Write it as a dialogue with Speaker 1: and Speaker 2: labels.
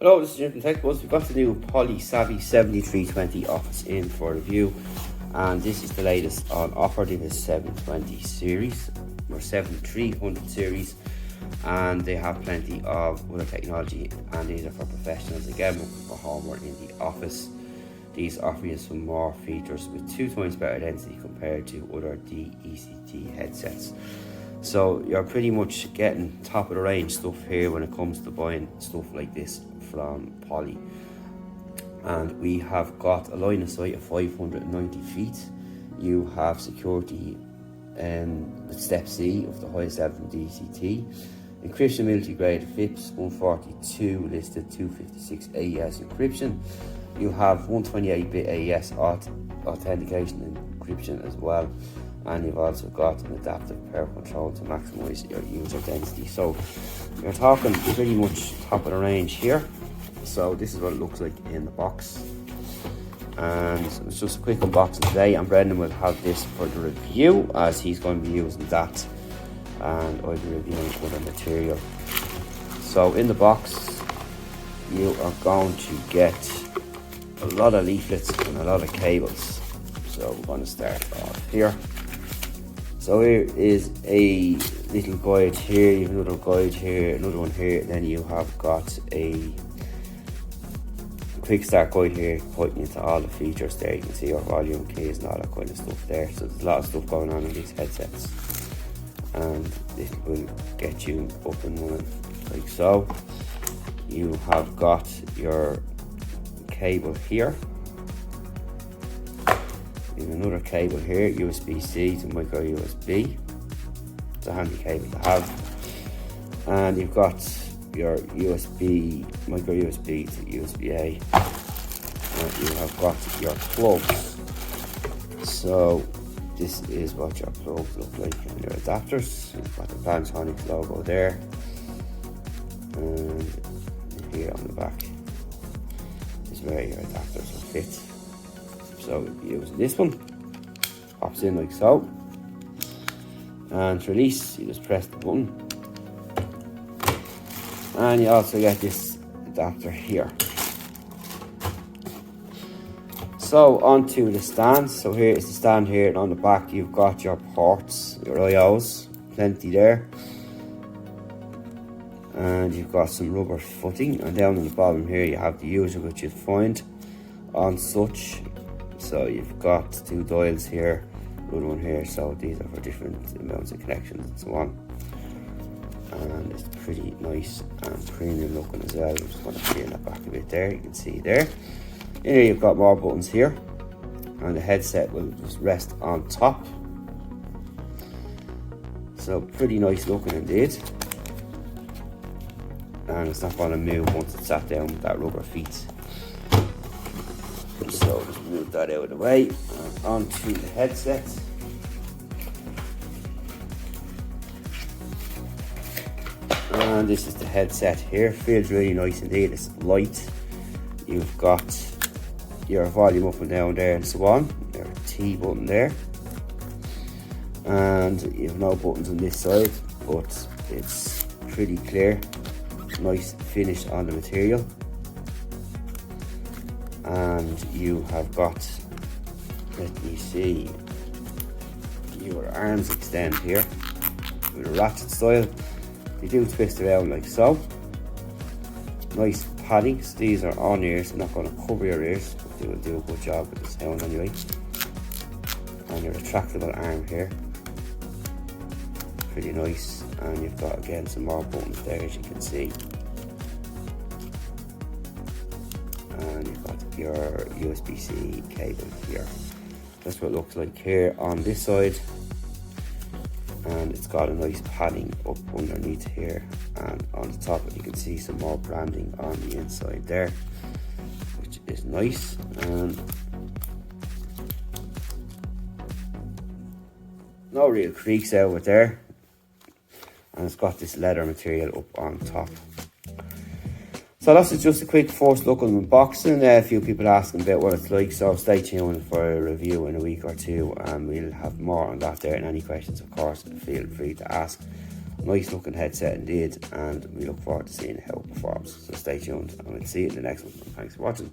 Speaker 1: Hello, this is Jim from Tech Buzz. We've got the new Poly SAVI 7320 office in for review, and this is the latest on offer. It is 720 series or 7300 series, and they have plenty of other technology, and these are for professionals again looking for home or in the office. These offer you some more features with 2 times better density compared to other DECT headsets. So you're pretty much getting top of the range stuff here when it comes to buying stuff like this from Poly. And we have got a line of sight of 590 feet. You have security with step C of the highest level from DCT. Encryption military grade FIPS 142 listed 256 AES encryption. You have 128-bit AES authentication encryption as well. And you've also got an adaptive power control to maximize your user density. So you're talking pretty much top of the range here. So this is what it looks like in the box, and it's just a quick unboxing today, and Brendan will have this for the review as he's going to be using that and I'll be reviewing other material. So in the box you are going to get a lot of leaflets and a lot of cables. So we're going to start off here. So here is a little guide here, you have another guide here, another one here, then you have got a quick start guide here pointing into all the features there. You can see your volume keys and all that kind of stuff there. So there's a lot of stuff going on in these headsets, and this will get you up and running like so. You have got your cable here. You have another cable here, USB-C to micro USB. It's a handy cable to have. And you've got your USB, micro USB to USB-A. And you have got your plugs. So this is what your plugs look like, and your adapters. You've got the Panasonic logo there, and here on the back is where your adapters will fit. So use this one, pops in like so, and to release you just press the button, and you also get this adapter here. So onto the stand. So here is the stand here, and on the back you've got your ports, your IOs, plenty there, and you've got some rubber footing, and down on the bottom here you have the user which you'd find on such. So you've got 2 dials here, another one here, so these are for different amounts of connections and so on. And it's pretty nice and premium looking as well. I'm just going to clear that back a bit there, you can see there. In here you've got more buttons here, and the headset will just rest on top. So pretty nice looking indeed. And it's not going to move once it's sat down with that rubber feet. So just move that out of the way, and onto the headset. And this is the headset here. Feels really nice indeed. It's light. You've got your volume up and down there and so on. Your T button there. And you have no buttons on this side, but it's pretty clear. Nice finish on the material. And you have got, let me see, your arms extend here with a ratchet style. You do twist around like so. Nice paddings. These are on ears, they're not going to cover your ears, but they will do a good job with the sound anyway. And your retractable arm here, pretty nice. And you've got again some more buttons there, as you can see. And you've got your USB-C cable here. That's what it looks like here on this side, and it's got a nice padding up underneath here, and on the top you can see some more branding on the inside there, which is nice. And no real creaks out with there, and it's got this leather material up on top. So that's just a quick first look on unboxing. A few people asking about what it's like, so stay tuned for a review in a week or two, and we'll have more on that there. And any questions, of course, feel free to ask. Nice looking headset indeed, and we look forward to seeing how it performs. So stay tuned, and we'll see you in the next one. Thanks for watching.